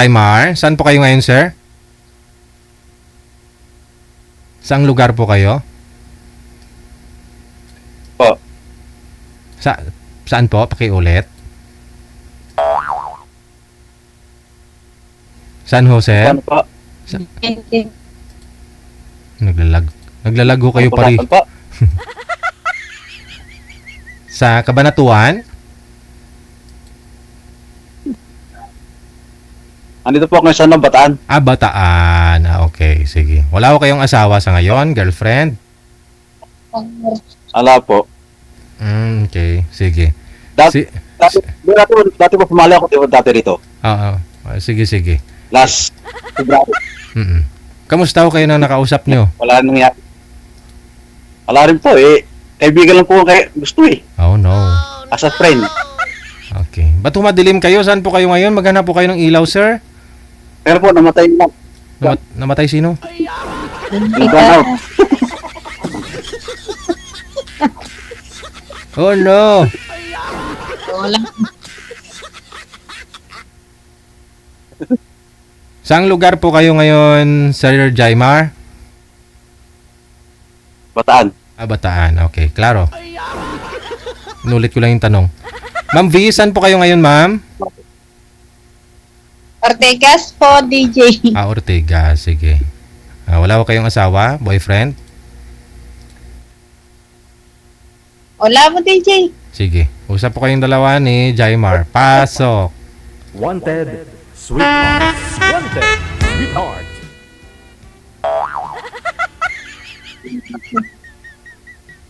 Aymar, saan po kayo ngayon, sir? Saang lugar po kayo? Po. Saan po? Pakiulit. Saan ho, sir? Ano po? Naglalag ho kayo pari. Po. Sa Cabanatuan? Andito po ako sa Bataan. Bataan. Okay, sige. Wala ho kayong asawa sa ngayon? Girlfriend? Ala po. Okay, sige. Dati po pumali ako dati rito. Oo. Sige, sige. Last February. Kamusta ho kayo na nakausap nyo? Wala nang nangyari. Wala rin po eh. Kaibigan lang po kay gusto eh. Oh, no. As a friend. Okay. Ba't humadilim kayo? Saan po kayo ngayon? Maghanap po kayo ng ilaw, sir? Pero po namatay na. Namatay sino? Nag-burn out. Oh, no. Wala. Saang lugar po kayo ngayon, Sir Jaimar? Bataan. Bataan. Okay, klaro. Inulit ko lang yung tanong. Ma'am V, saan po kayo ngayon, ma'am? Ortegas po, DJ. Ortigas. Sige. Wala po kayong asawa? Boyfriend? Wala mo, DJ. Sige. Usap po kayong dalawa ni Jaimar. Pasok. Wanted, sweetheart. Wanted, sweetheart.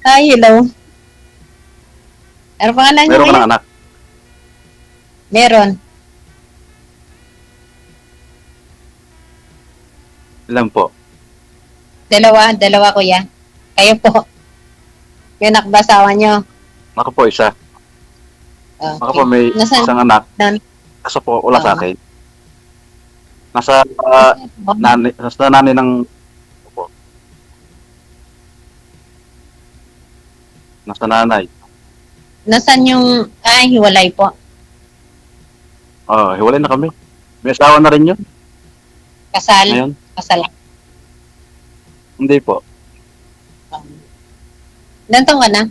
Hi, hello. Ano pangalan niyo Meron ka ngayon? ng anak. Meron. Ilan po? Dalawa kuya. Kayo po. Yung nakbasawa niyo. Ako po isa. Okay. Ako po may Nasaan? isang anak. Nan- Kaso po wala sa akin. Nasa nasa nanay ng po. Nasa nanay. Nasaan yung... Ay, hiwalay po. Hiwalay na kami. May asawa na rin yun. Kasal. Ngayon. Kasal. Hindi po. Ilan taon ka na?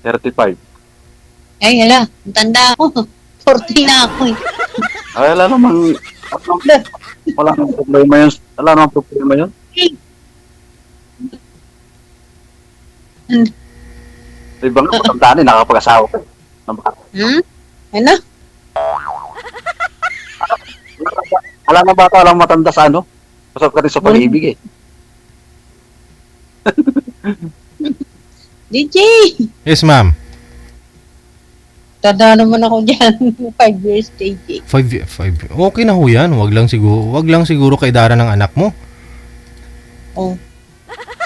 35. Ay, hala. Ang tanda ako. 40 na ako eh. Ay, wala namang problema yun. Wala namang problema yun. Ibang matandaan eh, nakapag-asawa ko. Ano? Alam na bata, alam matanda sa ano? Pasap ka rin sa pag-ibig eh. DJ! Yes, ma'am. Tanda naman ako dyan. 5 years, DJ. 5. Okay na ho yan. Wag lang siguro kaidaran ng anak mo. Oh.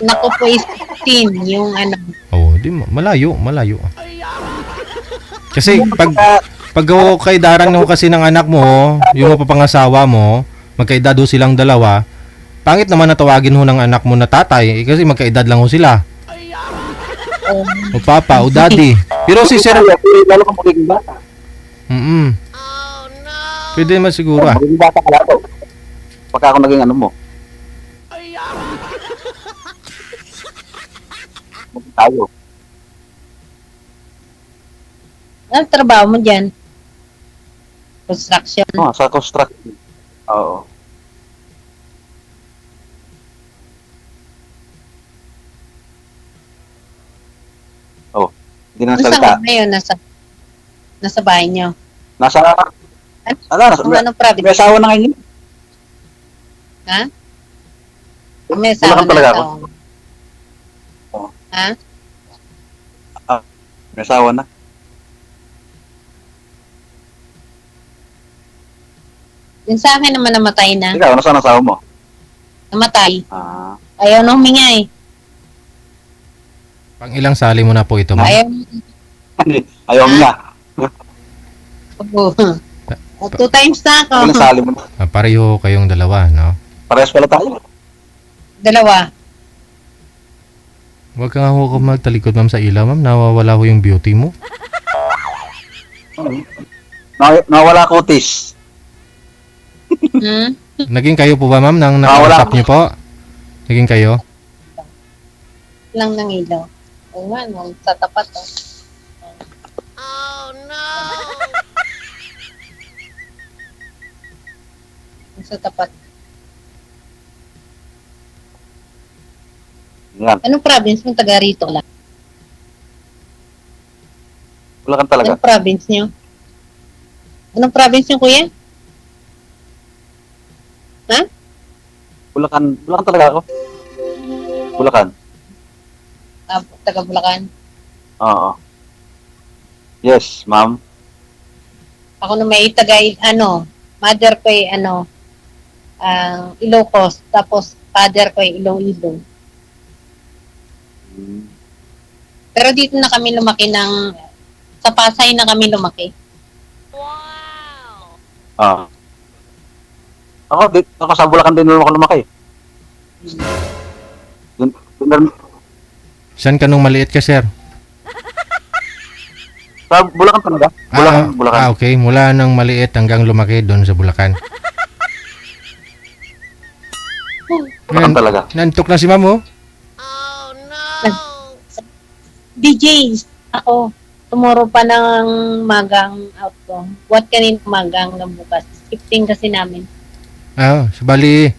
Naku po is 15, yung ano. Di malayo. Kasi pag kaidaran mo kasi ng anak mo, yung mapapangasawa mo, magkaedad ho silang dalawa, pangit naman na tawagin ho ng anak mo na tatay, kasi magkaedad lang ho sila. O papa, o daddy. Pero si sir, Lalo kang magiging bata. pwede naman siguro Magiging bata ka lalo. Pagka ako naging ano mo. Tayo. Ano trabaho mo dyan? Construction. Sa construction. Oo. Hindi na Saan salita. ka ngayon? Nasa bahay niyo? Nasa, Anong province? may asawa na ngayon. Ha? May Bulacan asawa talaga na ako. tao. Oo. Ha? May asawa na. Yung sa akin naman namatay na. Ikaw, nasaan ang asawa mo? Namatay. Ayaw Ayaw na huminga eh. pang ilang sali mo na po ito, ma'am? Ayaw. nga. Oo. 2 times na ako. Ilang sali mo na. Pareho kayong dalawa, no? Parehas pala tayo. Dalawa. Huwag ka nga ho magtalikod, ma'am, sa ilaw, ma'am. Nawawala ho yung beauty mo. Nawala kutis. Hmm? Naging kayo po ba, ma'am, nang wala. nakausap niyo po? Naging kayo? Lang ng ilaw. Oo nga, no, sa tapat. Oh. Sa tapat. Yan. Anong province mo? Taga rito lang. Wala kan talaga. Anong province niyo? Anong province niyo, kuya? Bulacan talaga ako. Bulacan. Ah, taga Bulacan. Oo. Yes, ma'am. Ako na may taga, mother ko ay, Ilocos. Tapos, father ko ay Iloilo. Pero dito na kami lumaki sa Pasay na kami lumaki. Ah. Ako sa Bulacan din ako lumaki. Dun, Saan ka nung maliit ka, sir? sa Bulacan talaga. Bulacan. Okay. Mula nang maliit hanggang lumaki doon sa Bulacan. Bulacan talaga. Nantok na si ma'am, oh. DJ, ako, tomorrow pa ng magang out ko. What kanin magang na bukas? Shifting kasi namin. Bali,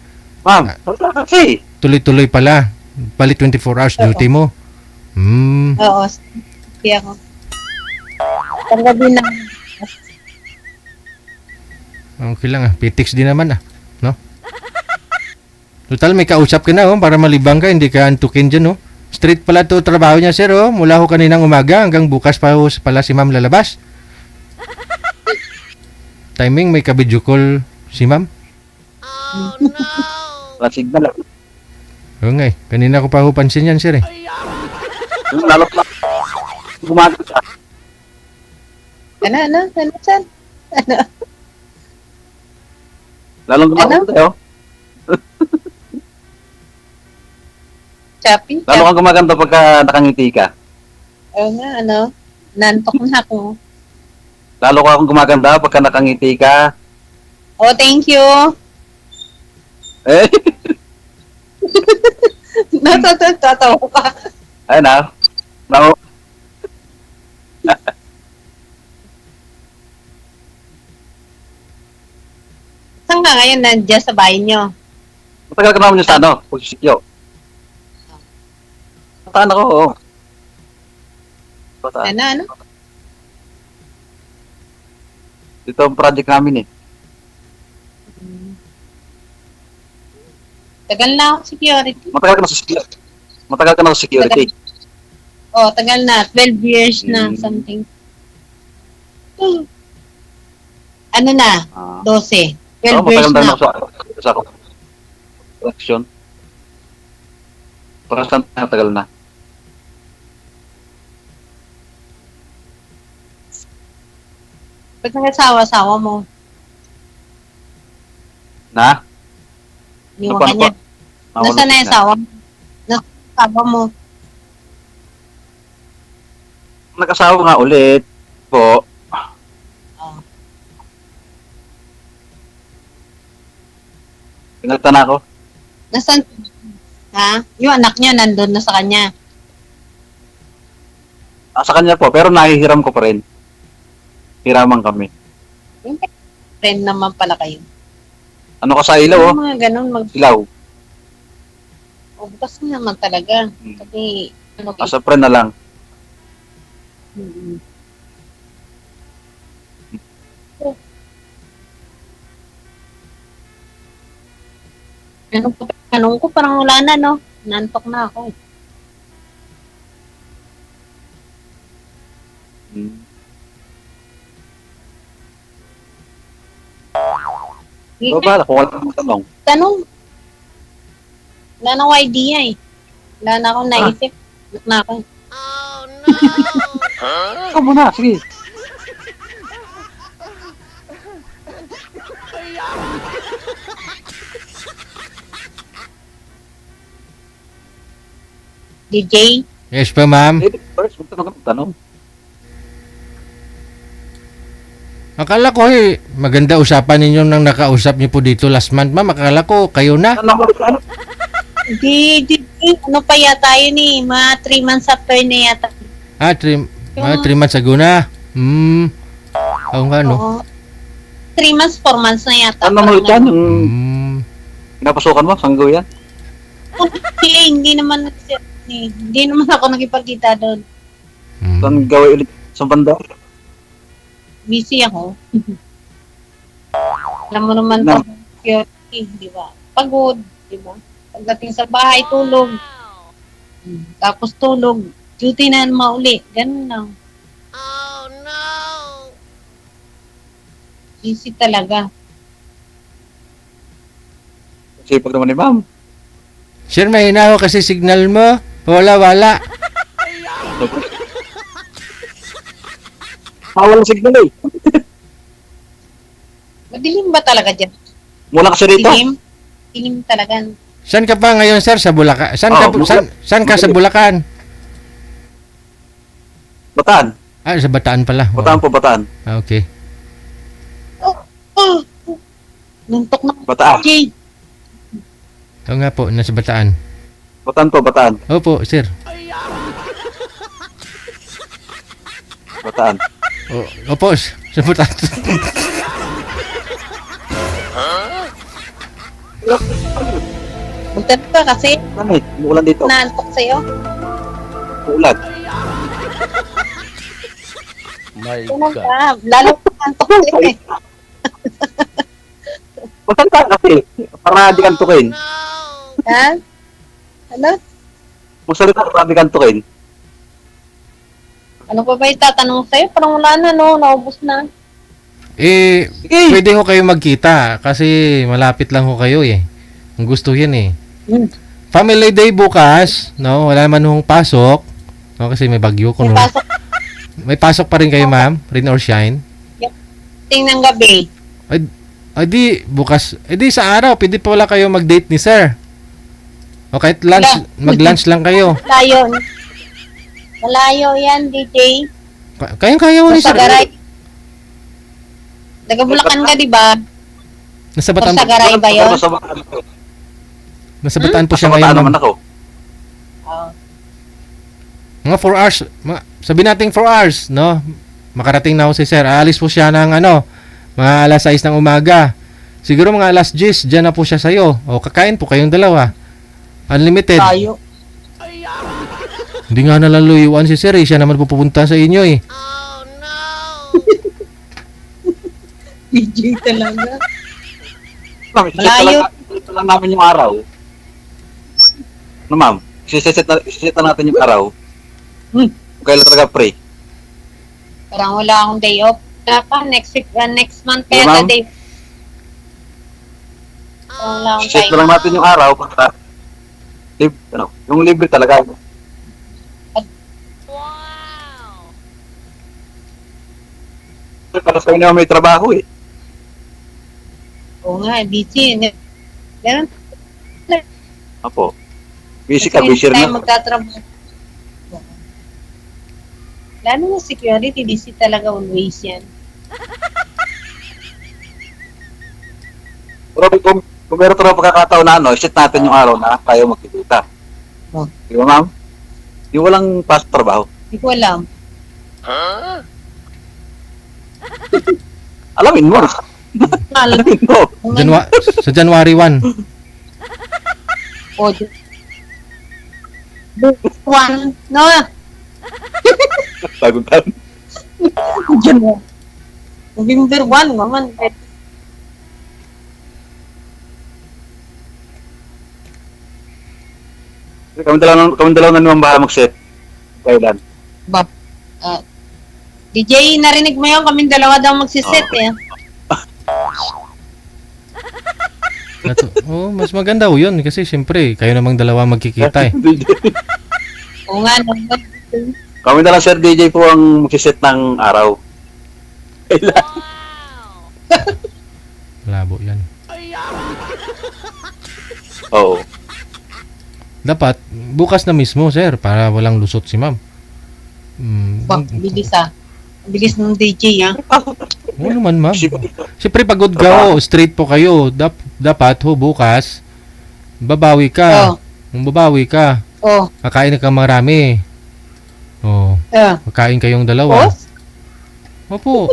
Ma'am, wala kasi. tuloy-tuloy pala. Bali 24 hours duty mo. Oo, kaya ako. Paggabi na. Okay lang PTX din naman no? Total may kausap ka na para malibang ka, hindi ka antukin dyan Straight pala to trabaho niya sir mula ho kaninang umaga hanggang bukas pa pala si ma'am lalabas. Timing may ka-video call si ma'am. Wala signal. Oo nga kanina ko pa ho pansin yan sir Yung lalo na. Gumagal siya. Ano, sir? Lalong gumagal tayo. Choppy? Lalo kang gumaganda pagka nakangiti ka. Oo nga, nantok na ako. Lalo ka akong gumaganda pagka nakangiti ka. Oh, thank you. Eh, Natatawa ka. ayun na. Now, Saan ka ngayon nandiyan sa bahay nyo? matagal ka naman yung sa pagsisikyo. Pataan ako, oo. Pataan. Ano? Ito ang project namin eh. Tagal na ako security. Matagal ka na sa security. Matagal ka na sa security. Oh, tagal na. 12 years na, something. Ano na? Ah. 12. 12 Oo, years matagal na na. ako sa election. Parang matagal na. Ba't nag-asawa-asawa mo? Na? Iniwan ka niya. Nasaan na yung asawa mo? Nasaan yung asawa mo? Nag-asawa nga ulit po. Oh. Pinagta na ako. Nasaan? Ha? Yung anak niya nandun na sa kanya. Sa kanya po, pero nahihiram ko pa rin. Hiraman kami. Yung friend naman pala kayo. Ano ka sa ilaw, oh? Yung mga ganun, Ilaw. bukas na naman talaga. Kasi, Sa friend na lang. Mm-mm. Anong ko, parang wala na, no? Nantok na ako. So, bala, kung wala kang tanong. Tanong. Wala na akong idea eh. Wala na akong naisip. Wala na ako. Ikaw muna, sige. DJ? Yes pa ma'am. First, huwag ka magtanong. Akala ko maganda usapan ninyo nang nakausap niyo po dito last month, ma'am. Akala ko kayo na. Ano? Di, ano pa yata yun eh, mga 3 months after na yata. 3 months ago na. Oo nga, no? Oo. 3 months, 4 months na yata. Ano naman yan? Pinapasukan mo? Sanggo yan? Hindi naman hindi naman ako nakipagkita doon. Saan gawin ulit sa banda? Busy ako. Alam mo naman Na- security, di ba? Pagod, di ba? Pagdating sa bahay, tulog. Tapos tulog. Duty na mauli. Ganun lang. Oh, no! Busy talaga. Sipag naman ni ma'am. Sir, mahina ako kasi signal mo. Wala. Bawal ang signal eh. Madilim ba talaga dyan? Mula kasi rito. Dilim talaga. Saan ka pa ngayon, sir? Sa Bulacan? Saan ka sa Bulacan? Bataan. Sa Bataan pala. Bataan po, Bataan. Okay. Oh! Nuntok na. Bataan. Jay! Oo nga po, nasa Bataan. Bataan po, Bataan. Opo, sir. Bataan. Opo, sa Bataan. Magtanong ka kasi Ano eh? Umuulan dito. naantok sa'yo. Umuulan. My Tunong God. ka. Lalo ka naantok sa'yo eh. Bataan ka kasi. Para di kantukin. Ha? Ano? Magsalita para di kantukin. Ano pa ba itatanong sa'yo? Parang wala na, no? Naubos na. Sige. Pwede ho kayo magkita kasi malapit lang ho kayo eh. Ang gusto yan eh. Family Day bukas, no? Wala man hong pasok. No, kasi may bagyo ko. May No? pasok May pasok pa rin kayo, ma'am? Rain or shine? ting ng gabi. Ay di, bukas. Di sa araw, pwede pa wala kayo mag-date ni sir. O kahit lunch, mag-lunch lang kayo. Malayo. Malayo yan, DJ. Kayang-kaya ho ni Sa sir. garay. Taga-Bulacan ka, di ba? Nasa Bataan, Sa garay ba yun? Sa Bataan po. nasa Bataan po Sa siya ngayon, Bataan naman ma'am. ako. Oh. Mga 4 hours, sabi nating 4 hours, no? Makarating na ho si sir. Aalis po siya ng mga alas 6 ng umaga. Siguro mga alas 10, dyan na po siya sa'yo. O kakain po kayong dalawa. Unlimited. Tayo. Hindi nga nalaluyuan si sir eh. Siya naman po pupunta sa inyo eh. DJ talaga. Ma'am, Malayo. Ito lang namin yung araw. No, ma'am? Isiset na natin yung araw. Kailan talaga pre? Parang wala akong day off. Pa, next week, next month Yeah, kaya ma'am. day. Parang wala akong Isiset time. na lang natin yung araw para yung libre talaga. Para sa inyo may trabaho eh. Oo nga, busy. Ganun. Apo. Busy ka, Kasi busy rin tayo ako. magtatrabaho. Lalo na security, busy talaga always yan. Pero kung meron talaga pagkakataon na iset natin yung araw na tayo magkikita. Oh. Di ba, ma'am? Yung walang pasok trabaho. Hindi ko alam. Alamin mo. Alam Alamin mo. Sa January 1. ko. One. No. Bagong taon. Diyan mo. November 1 naman. Kami dalawa na naman baka mag-set. Kailan? Bab. DJ, narinig mo yun? Kaming dalawa daw magsiset eh. Mas maganda ho yun kasi siyempre kayo namang dalawa magkikita eh. Oo nga, no. Kami na lang Sir DJ po ang mag-set ng araw. Kailan? Labo yan. Oo. Dapat bukas na mismo sir para walang lusot si ma'am. Bilis ah. Bilis ng DJ ah. Oo naman, ma'am. Kasi Siyempre, pagod ka, straight po kayo. Dapat, bukas, babawi ka. Oh. Babawi ka. Oh. Kakain ka marami. Oh, kakain kayong dalawa. Opo.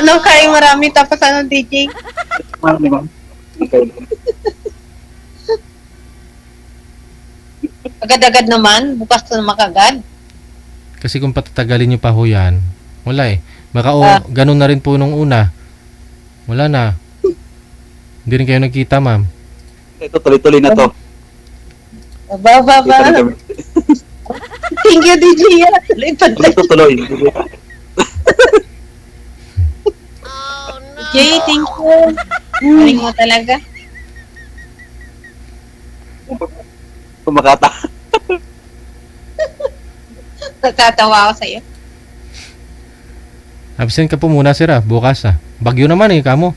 No, kayo marami tapos ano, DJ? marami, ma'am. Okay. Agad-agad naman, bukas na makagad. Kasi kung patatagalin nyo pa ho yan, wala eh. Baka ganun na rin po nung una. Wala na. Hindi rin kayo nagkita, ma'am. Ito, tuloy-tuloy na to. Ba. Tuloy-tuloy. Thank you, DJ. Tuloy-tuloy. DJ, thank you. Galing mo talaga. Kumakata. Natatawa ako sa'yo. Absent ka po muna, sir, bukas Bagyo naman eh, kamo.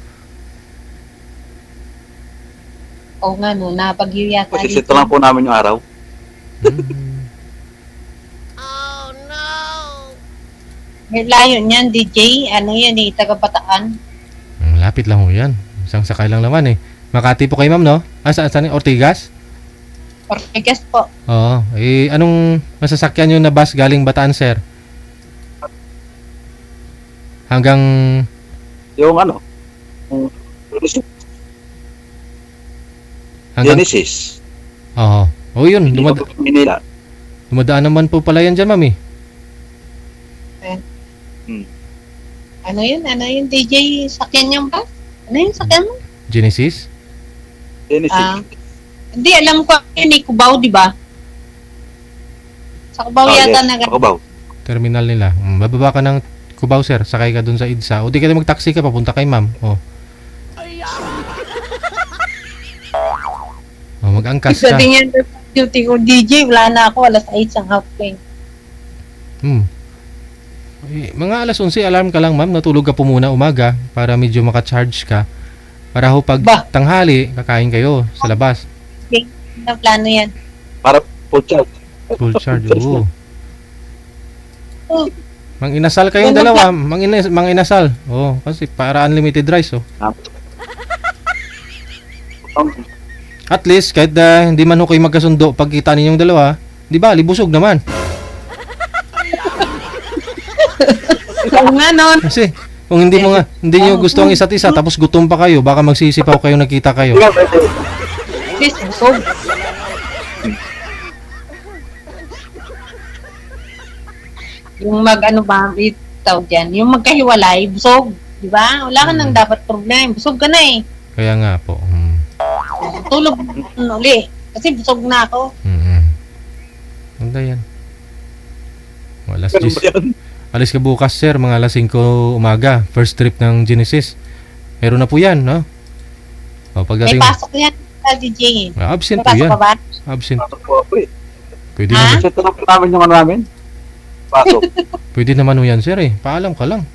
Oo nga, no, napagyo yata. Masisito lang po namin yung araw. May layo niyan, DJ. Ano yan eh, taga-Bataan. Lapit lang ho yan. Isang sakay lang naman eh. Makati po kayo, ma'am, no? Saan? Ortigas? Ortigas po. Oo. Eh, anong masasakyan nyo na bus galing Bataan, sir? Hanggang... Yung ano, Genesis. Oo. Oh, yun. Hindi pa po Manila. Dumadaan naman po pala yan dyan, ma'am eh. Ano yun, DJ? Sakyan niyo ba? Ano yun, sakyan mo? Genesis? Genesis. Hindi, alam ko yun eh, Cubao, di ba? Sa Cubao yata na Cubao. Terminal nila. Bababa ka ng Cubao, sir. Sakay ka dun sa EDSA. O di ka mag-taxi ka, papunta kay ma'am. O. O, mag-angkas ka. Pagdating yan sa duty ko, DJ, wala na ako, alas 8 ang half plane. Eh, mga alas 11, alarm ka lang, ma'am. Natulog ka po muna umaga para medyo maka-charge ka. Para ho pag tanghali, kakain kayo sa labas. Okay, ano plano yan? Para full charge. Full charge, oo. Mang-inasal kayong dalawa. Mang-inasal. Oo, kasi para unlimited rice, oh. At least, kahit hindi man ho kayo magkasundo, pagkita ninyong dalawa, di ba, libusog naman. Oo nga nun. Kasi, kung hindi nyo gusto ang isa't isa, tapos gutom pa kayo, baka magsisipaw kayo, nagkita kayo. Please, busog. Yung ano ba, tawag dyan, yung magkahiwalay, busog. Di ba? Wala ka nang dapat problem. Busog ka na eh. Kaya nga po. Tulog uli. Kasi busog na ako. Ganda yan. Alis ka bukas, sir, mga alas 5 umaga. First trip ng Genesis. Meron na po yan, no? O, pagdating... May pasok yan sa DJ. Absent May po pasok yan. ka ba? Absent. Pasok po ako eh. Pwede Ha? naman, Set na po namin yung ano namin. Pasok. pwede naman ho yan, sir, eh. Paalam ka lang.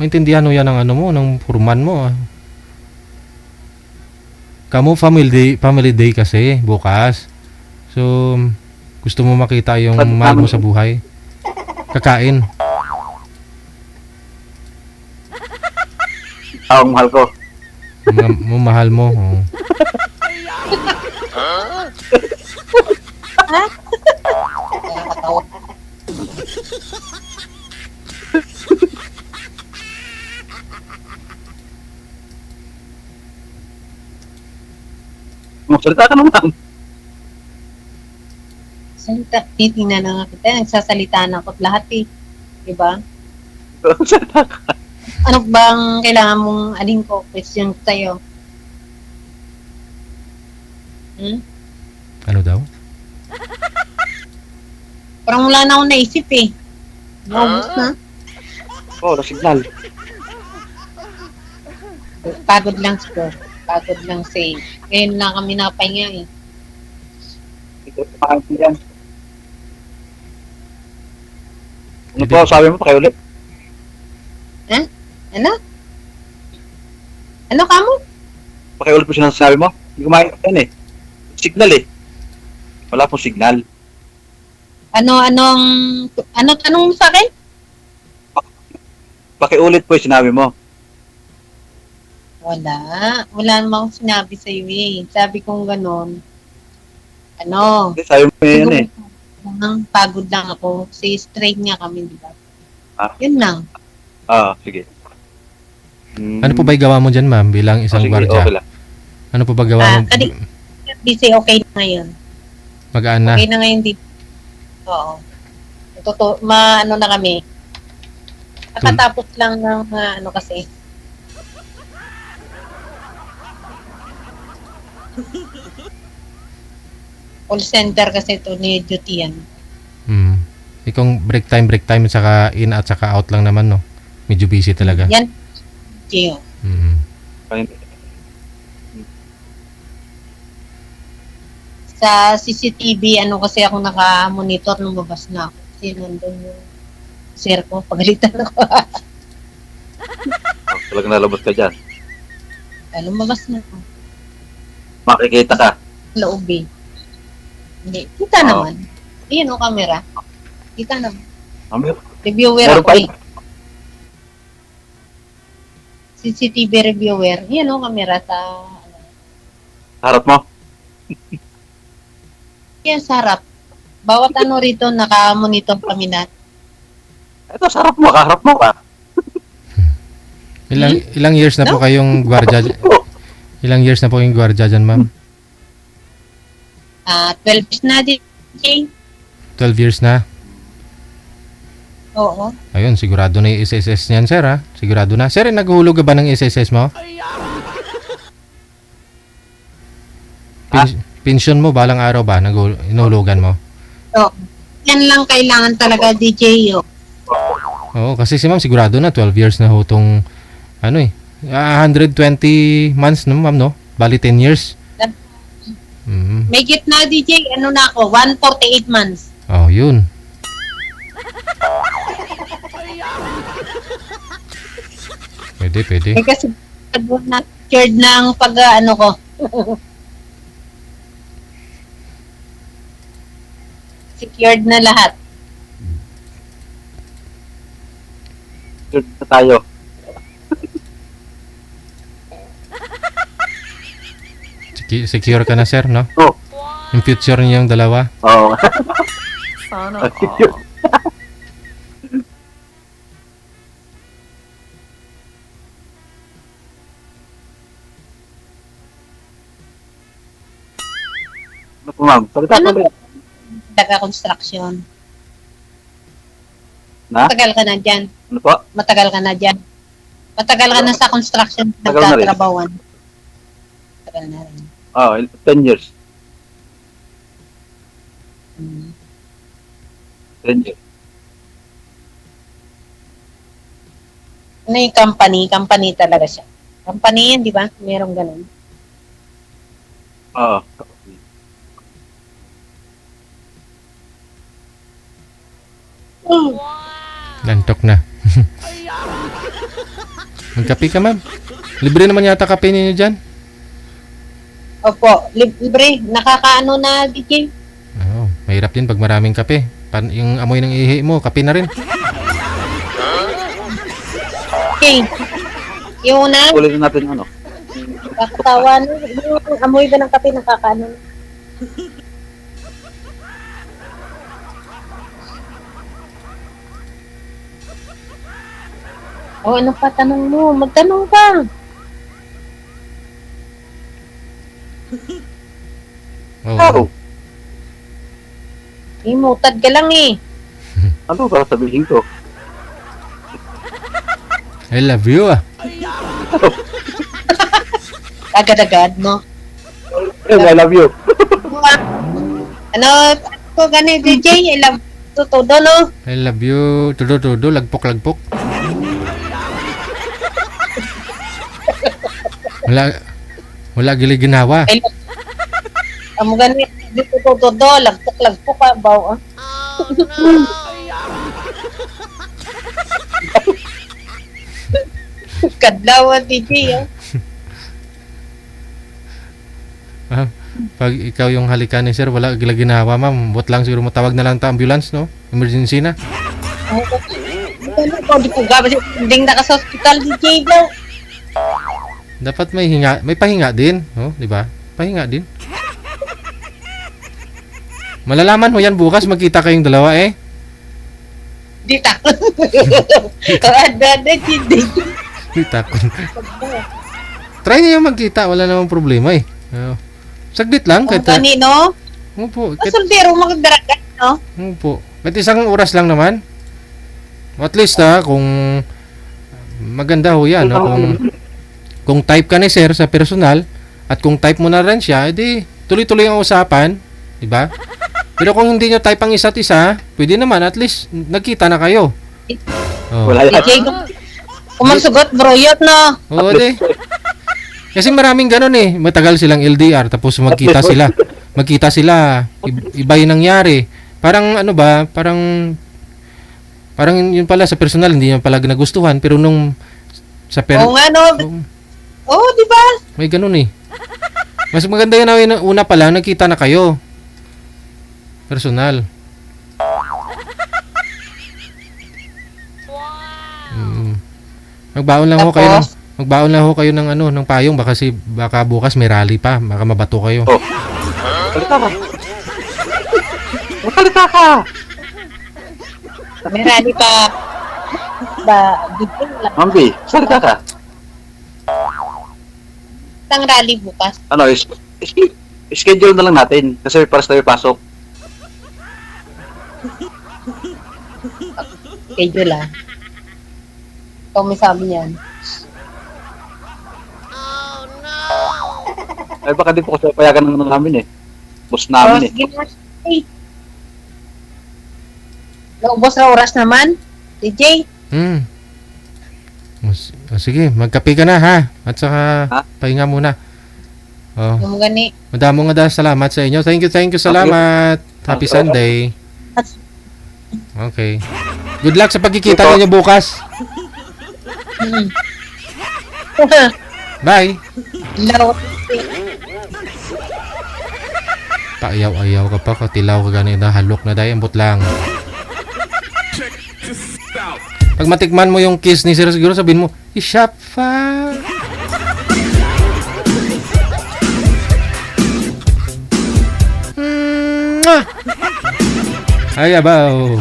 Maintindihan ho yan ng ano mo, ng purman mo, Kamu family day kasi bukas. So, gusto mo makita yung mahal mo sa buhay. Kakain. Ang mahal ko. Mahal mo. Oh. Nakakatawa. Magsalita ka naman. Titingnan na nga kita. Nagsasalita na ako lahat eh. Diba? Magsalita ka. Ano bang kailangan mong aling ko question sa'yo? Ano daw? Parang wala na akong naisip eh. Naubos na. Oo, signal. Pagod lang siguro. Pagod lang say. Ngayon lang kami napahinga eh. Ito, pakain yan. Ano po, sabi mo pa kayo ulit? Ano? Ano ka mo? Pakiulit po siya sinasabi mo? Hindi kumain yan eh. Signal eh. Wala pong signal. Ano tanong mo sa akin? Pakiulit po yung sinabi mo. Wala. Wala namang sinabi sa iyo eh. Sabi kong ganon. Ano? Hindi, sabi mo yan eh. Pagod lang ako. Si straight nga kami, di ba? Ah. Yun lang. Sige. Ano po ba gawa mo dyan, ma'am, bilang isang sige, gwardiya? okay lang. Ano po ba gawa mo? Busy, okay na ngayon. Magaan na. Okay na ngayon dito. Oo. Ano na kami. Nakatapos lang ng ano kasi. Call center kasi ito ni duty yan. Ikong break time, saka in at saka out lang naman, no? Medyo busy talaga. Yan. Gio. Sa CCTV, ano kasi ako naka-monitor nung babas na ako. Kasi nandun yung sir ko, pagalitan ako. Talagang nalabas ka dyan. Lumabas na ako. Makikita ka. Loob eh. Hindi. Kita naman. Ayan o, camera. Kita naman. Reviewer Meron ako pa eh. CCTV reviewer. Ayan o, camera sa... Harap mo. Yan, sarap. Bawat ano rito, naka-monitor kami na. Ito, sarap mo. Kaharap mo ka. Ilang years na po kayong gwardiya? Ilang years na po kayong gwardiya dyan, ma'am? 12 years na din, Jay. 12 years na? Oo. Ayun, sigurado na yung SSS niyan, sir, ha? Sigurado na. Sir, naghulog ka ba ng SSS mo? Pension mo, balang araw ba? Inuhulugan mo? So, yan lang kailangan talaga, DJ. Oo, kasi si ma'am, sigurado na 12 years na ho tong, 120 months, no, ma'am, no? Bali 10 years. May gitna, DJ. Ano na ako? 148 months. Oh, yun. Pwede. Eh, kasi na secured ng pag-ano ko. Secured na lahat. Sure na tayo. Secure ka na, sir, no? Oo. Yung future niyo yung dalawa. Oo. Sana Secure. Ano po, ma'am? Salita Ano ko rin. Taga-construction. Na? Matagal ka na dyan. Ano po? Matagal ka na dyan. Matagal ka na sa construction Matagal na rin. nagtatrabawan. Matagal na rin. 10 years. Hmm. 10 years. Ano yung company? Company talaga siya. Company yan, di ba? Merong ganun. Oo. Lantok na. Magkape ka, ma'am. Libre naman yata kape ninyo dyan. Opo, libre. Nakakaano na, DJ? Oo, mahirap din pag maraming kape. Yung amoy ng ihi mo, kape na rin. Okay. Yung una, Ulitin natin ano. kakatawan. Yung amoy ba ng kape nakakaano? O, ano pa tanong mo? Magtanong ka. Oo. Oh. Imutad ka lang eh. Ano ba sabihin ko? I love you, ah. Agad-agad, no? I love you. Ano ko gani, DJ? Ilang todo, no? I love you. Tudo, lagpok. Wala gili ginawa. Amo gani, dito todo, lagpok ka, baw. Kadlaw, DJ, ah. Pag ikaw yung halikan ni sir, wala gila ginawa, ma'am. Buat lang siguro matawag na lang ta ambulance, no? Emergency na. Ano ko, di ko gabas. Hindi na ka sa hospital, DJ daw. Dapat may pahinga din, no? Di ba? Pahinga din. Malalaman mo yan bukas, magkita kayong dalawa eh. Di takot. Ada, hindi. Kita ko. Try niyo magkita, wala namang problema eh. Saglit lang, Kung kahit... kanino, Opo, kasultero magdaragan, no? opo. Kahit isang oras lang naman. At least kung maganda ho yan, no? Kung type ka ni sir sa personal, at kung type mo na rin siya, edi tuloy-tuloy ang usapan, di ba? Pero kung hindi nyo type ang isa't isa, pwede naman, at least nagkita na kayo. Oh. Wala yan. DJ, kung magsugot, broyot, no? Oo, di. Kasi maraming ganun eh. Matagal silang LDR tapos magkita sila. Magkita sila. Iba yung nangyari. Parang ano ba? Parang yun pala sa personal hindi niya pala nagustuhan. Pero nung sa Oo nga, no? Oo, di ba? may ganun eh. Mas maganda yun na una pa lang nagkita na kayo. Personal. Magbaon lang ho kayo ng magbaon lang ho kayo ng ng payong baka bukas may rally pa, baka mabato kayo. Oh. Salita ka. Salita ka. May rally pa. Dito lang. Mambi, salita ka. Tang rally bukas. Ano, schedule na lang natin kasi para tayo pasok. Schedule lang. Ikaw may sabi niyan. Ay baka di po kasi payagan ng namin eh. Boss Oh, namin eh. sige na. Hey. Naubos na oras naman. DJ. Sige, magkape ka na ha. At saka Ha? pahinga muna. Oh, Yung gani. madamo nga salamat sa inyo. Thank you, salamat. Happy Sunday. Okay. Good luck sa pagkikita ninyo bukas. Bye. Hello. Paayaw-ayaw ka pa, katilaw ka ganit na halok na dahil, ambot lang. Pag matikman mo yung kiss ni Sir, siguro sabihin mo, Ishapa. Ay, abaw.